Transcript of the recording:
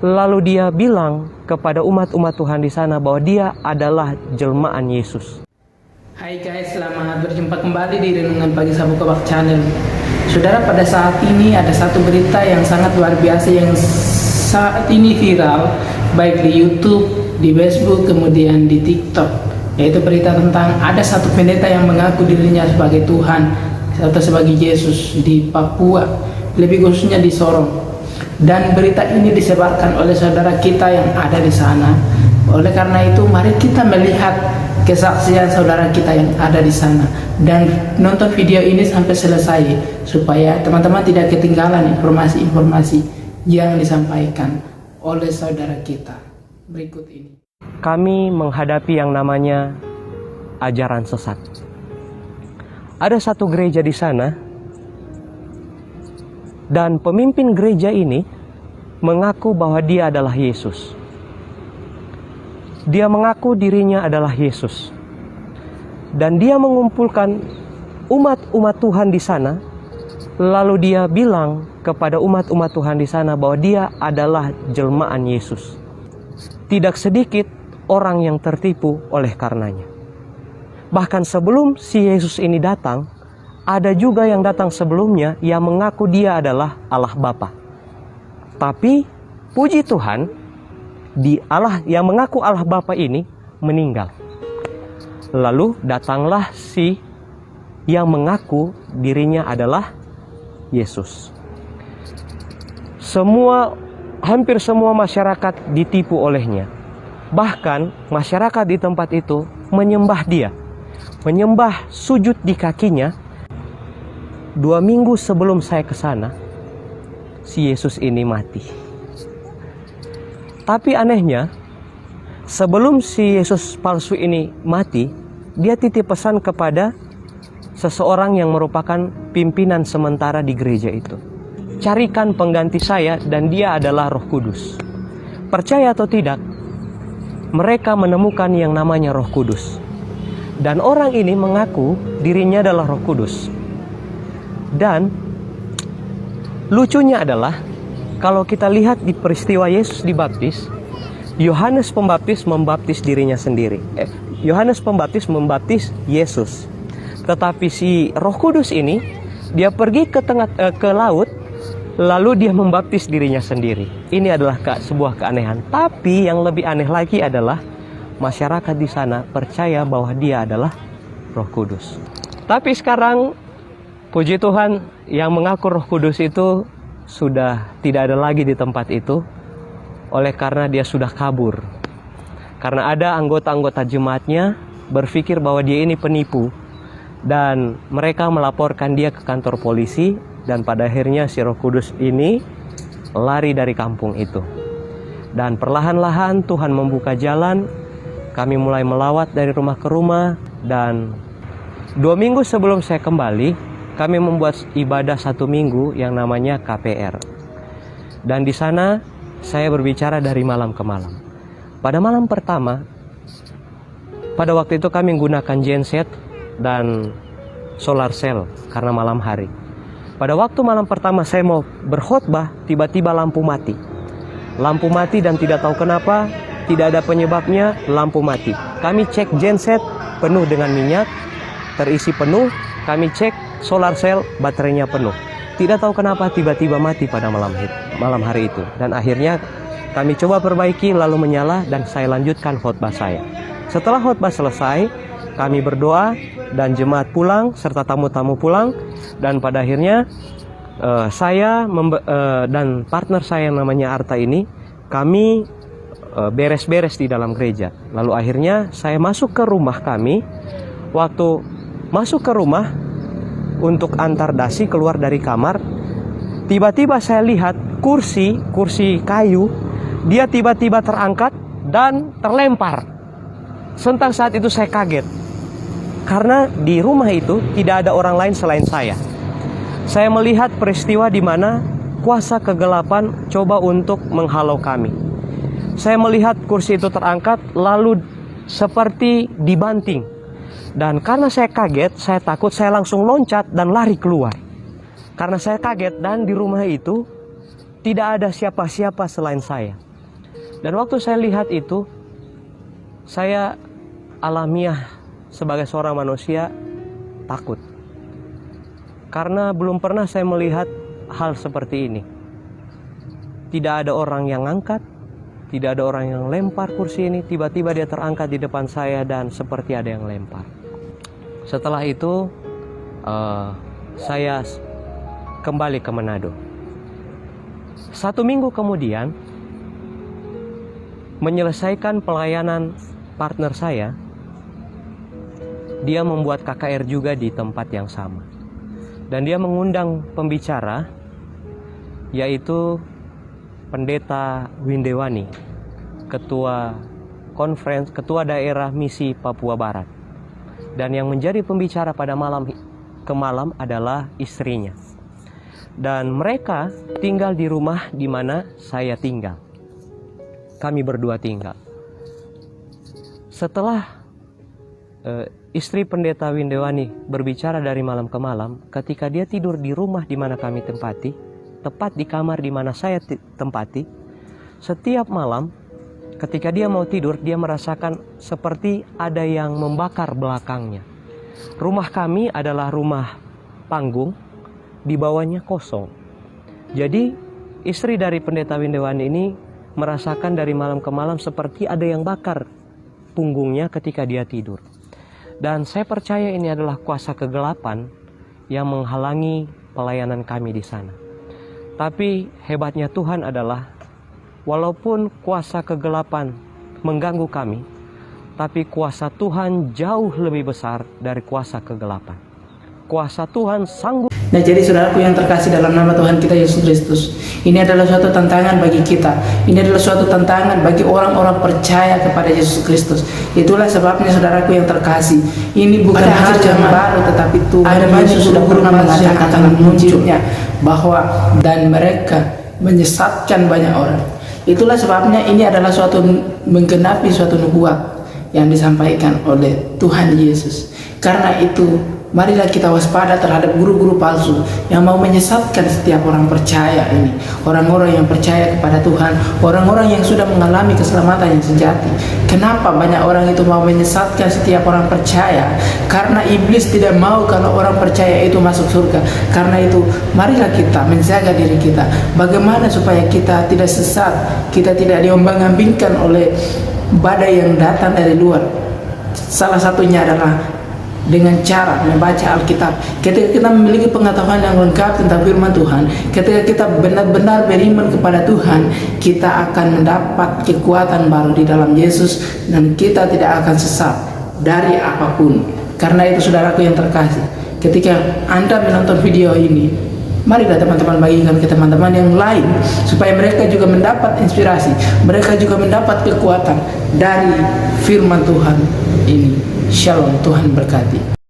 Lalu dia bilang kepada umat-umat Tuhan di sana bahwa dia adalah jelmaan Yesus. Hai guys, selamat berjumpa kembali di Renungan Pagi Sabu Kebak Channel. Saudara, pada saat ini ada satu berita yang sangat luar biasa yang saat ini viral, baik di YouTube, di Facebook, kemudian di TikTok. Yaitu berita tentang ada satu pendeta yang mengaku dirinya sebagai Tuhan atau sebagai Yesus di Papua, lebih khususnya di Sorong. Dan berita ini disebarkan oleh saudara kita yang ada di sana. Oleh karena itu, mari kita melihat kesaksian saudara kita yang ada di sana dan nonton video ini sampai selesai supaya teman-teman tidak ketinggalan informasi-informasi yang disampaikan oleh saudara kita berikut ini. Kami menghadapi yang namanya ajaran sesat. Ada satu gereja di sana, dan pemimpin gereja ini mengaku bahwa dia adalah Yesus. Dia mengaku dirinya adalah Yesus. Dan dia mengumpulkan umat-umat Tuhan di sana. Lalu dia bilang kepada umat-umat Tuhan di sana bahwa dia adalah jelmaan Yesus. Tidak sedikit orang yang tertipu oleh karenanya. Bahkan sebelum si Yesus ini datang, ada juga yang datang sebelumnya yang mengaku dia adalah Allah Bapa. Tapi puji Tuhan, di Allah yang mengaku Allah Bapa ini meninggal. Lalu datanglah si yang mengaku dirinya adalah Yesus. Hampir semua masyarakat ditipu olehnya. Bahkan masyarakat di tempat itu menyembah dia, menyembah sujud di kakinya. 2 minggu sebelum saya ke sana, si Yesus ini mati. Tapi anehnya, sebelum si Yesus palsu ini mati, dia titip pesan kepada seseorang yang merupakan pimpinan sementara di gereja itu. Carikan pengganti saya dan dia adalah Roh Kudus. Percaya atau tidak, mereka menemukan yang namanya Roh Kudus. Dan orang ini mengaku dirinya adalah Roh Kudus. Dan lucunya adalah kalau kita lihat di peristiwa Yesus dibaptis, Yohanes Pembaptis membaptis dirinya sendiri. Yohanes Pembaptis membaptis Yesus. Tetapi si Roh Kudus ini dia pergi ke laut, lalu dia membaptis dirinya sendiri. Ini adalah sebuah keanehan. Tapi yang lebih aneh lagi adalah masyarakat di sana percaya bahwa dia adalah Roh Kudus. Tapi sekarang puji Tuhan, yang mengaku Roh Kudus itu sudah tidak ada lagi di tempat itu, oleh karena dia sudah kabur. Karena ada anggota-anggota jemaatnya berpikir bahwa dia ini penipu, dan mereka melaporkan dia ke kantor polisi, dan pada akhirnya si Roh Kudus ini lari dari kampung itu. Dan perlahan-lahan Tuhan membuka jalan, kami mulai melawat dari rumah ke rumah, dan 2 minggu sebelum saya kembali, kami membuat ibadah 1 minggu yang namanya KPR. Dan di sana saya berbicara dari malam ke malam. Pada malam pertama, pada waktu itu kami menggunakan genset dan solar cell karena malam hari. Pada waktu malam pertama saya mau berkhotbah, tiba-tiba lampu mati. Lampu mati dan tidak tahu kenapa, tidak ada penyebabnya, lampu mati. Kami cek genset penuh dengan minyak, terisi penuh. Kami cek solar cell, baterainya penuh. Tidak tahu kenapa tiba-tiba mati pada malam hari itu. Dan akhirnya kami coba perbaiki, lalu menyala, dan saya lanjutkan khotbah saya. Setelah khotbah selesai, kami berdoa dan jemaat pulang serta tamu-tamu pulang. Dan pada akhirnya saya dan partner saya yang namanya Arta ini, kami beres-beres di dalam gereja. Lalu akhirnya saya masuk ke rumah kami. Waktu masuk ke rumah untuk antar dasi keluar dari kamar, tiba-tiba saya lihat kursi kayu, dia tiba-tiba terangkat dan terlempar. Sentak saat itu saya kaget, karena di rumah itu tidak ada orang lain selain saya. Saya melihat peristiwa di mana kuasa kegelapan coba untuk menghalau kami. Saya melihat kursi itu terangkat lalu seperti dibanting. Dan karena saya kaget, saya takut, saya langsung loncat dan lari keluar. Karena saya kaget dan di rumah itu tidak ada siapa-siapa selain saya. Dan waktu saya lihat itu, saya alamiah sebagai seorang manusia takut. Karena belum pernah saya melihat hal seperti ini. Tidak ada orang yang angkat, tidak ada orang yang lempar kursi ini, tiba-tiba dia terangkat di depan saya dan seperti ada yang lempar. Setelah itu, saya kembali ke Manado. 1 minggu kemudian, menyelesaikan pelayanan partner saya, dia membuat KKR juga di tempat yang sama. Dan dia mengundang pembicara, yaitu Pendeta Windewani, Ketua Daerah Misi Papua Barat. Dan yang menjadi pembicara pada malam ke malam adalah istrinya. Dan mereka tinggal di rumah di mana saya tinggal. Kami berdua tinggal. Setelah istri Pendeta Windewani berbicara dari malam ke malam, ketika dia tidur di rumah di mana kami tempati, tepat di kamar di mana saya tempati, setiap malam ketika dia mau tidur, dia merasakan seperti ada yang membakar belakangnya. Rumah kami adalah rumah panggung, di bawahnya kosong. Jadi istri dari Pendeta Windewani ini merasakan dari malam ke malam seperti ada yang bakar punggungnya ketika dia tidur. Dan saya percaya ini adalah kuasa kegelapan yang menghalangi pelayanan kami di sana. Tapi hebatnya Tuhan adalah walaupun kuasa kegelapan mengganggu kami, tapi kuasa Tuhan jauh lebih besar dari kuasa kegelapan. Kuasa Tuhan sanggup. Nah, jadi saudaraku yang terkasih dalam nama Tuhan kita Yesus Kristus, ini adalah suatu tantangan bagi kita. Ini adalah suatu tantangan bagi orang-orang percaya kepada Yesus Kristus. Itulah sebabnya saudaraku yang terkasih, ini bukan hal yang baru, tetapi Tuhan Yesus sudah pernah mengatakan akan munculnya bahwa dan mereka menyesatkan banyak orang. Itulah sebabnya ini adalah suatu menggenapi suatu nubuat yang disampaikan oleh Tuhan Yesus. Karena itu, marilah kita waspada terhadap guru-guru palsu yang mau menyesatkan setiap orang percaya ini. Orang-orang yang percaya kepada Tuhan, orang-orang yang sudah mengalami keselamatan yang sejati. Kenapa banyak orang itu mau menyesatkan setiap orang percaya? Karena iblis tidak mau kalau orang percaya itu masuk surga. Karena itu, marilah kita menjaga diri kita. Bagaimana supaya kita tidak sesat, kita tidak diombang-ambingkan oleh badai yang datang dari luar. Salah satunya adalah dengan cara membaca Alkitab. Ketika kita memiliki pengetahuan yang lengkap tentang firman Tuhan, ketika kita benar-benar beriman kepada Tuhan, kita akan mendapat kekuatan baru di dalam Yesus dan kita tidak akan sesat dari apapun. Karena itu saudaraku yang terkasih, ketika Anda menonton video ini, marilah teman-teman bagikan ke teman-teman yang lain supaya mereka juga mendapat inspirasi, mereka juga mendapat kekuatan dari firman Tuhan ini. Shalom, Tuhan berkati.